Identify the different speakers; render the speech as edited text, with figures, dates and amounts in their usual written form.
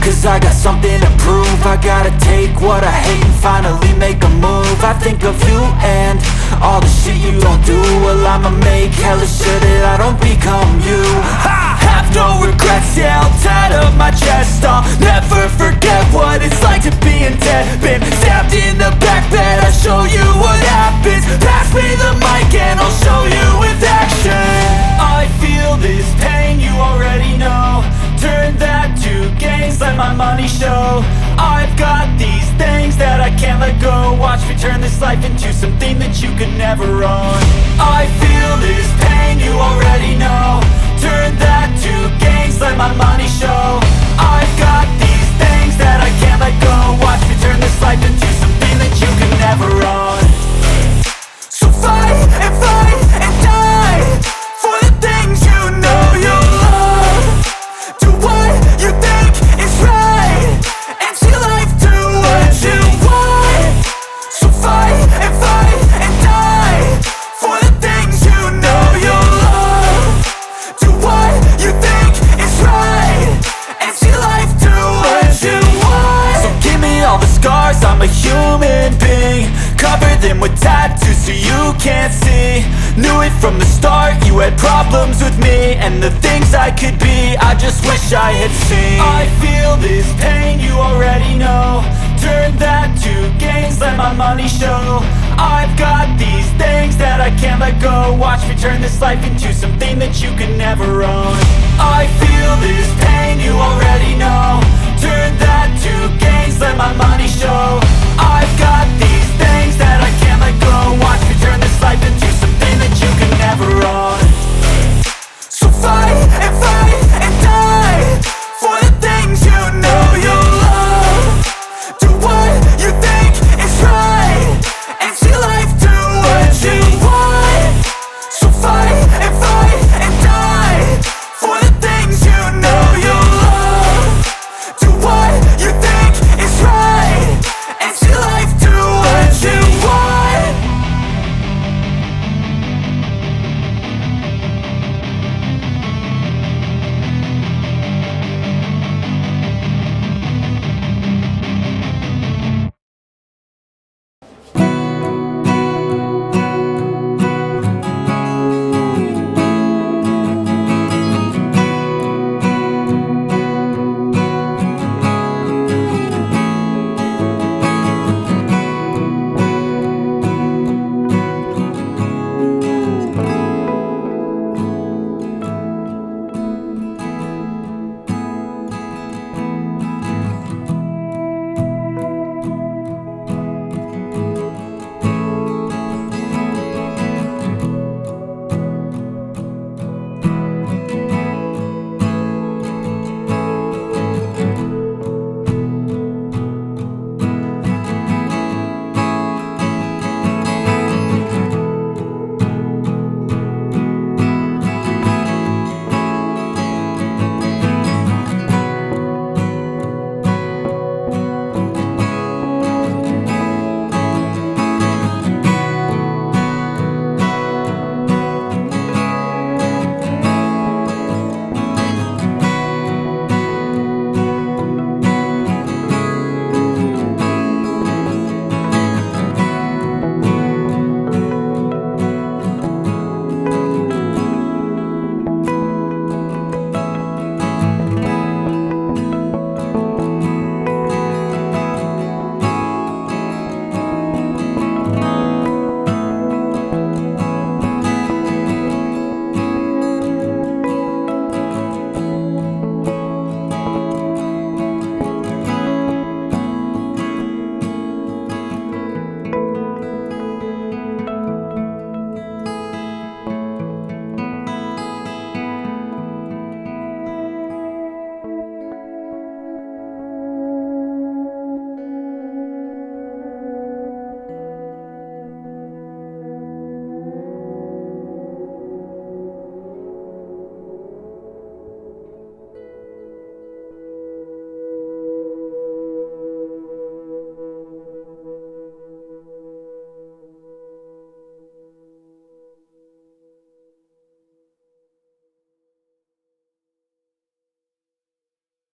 Speaker 1: cause I got something to prove. I gotta take what I hate and finally make a move. I think of you and all the shit you don't do. Well, I'ma make hella sure that I don't become you. I have no regrets, yeah, I'll tattoo my chest. I'll never forget what it's like to be in debt. Been stabbed in the back bed, I'll show you what happens. Pass me the mic and I'll show you with action. I feel this pain, you already know. Turn that to gains, let my money show. I've got these things that I can't let go. Watch me turn this life into something that you could never own. I feel this pain, you already know. Turn that to gains, let my money show. I've got these things that I can't let go. Watch me turn this life into something that you could never own. So fight and die for the things you know you love. Do what you think is right and see life do what you want. So fight and die for the things you know you love. Do what you think is right and see life do what you want. So give me all the scars, I'm a human being. Cover them with tattoos so you can't see. Knew it from the start, you had problems with me and the things I could be, I just wish I had seen. I feel this pain, you already know. Turn that to gains, let my money show. I've got these things that I can't let go. Watch me turn this life into something that you can never own. I feel this pain, you already know. Turn that to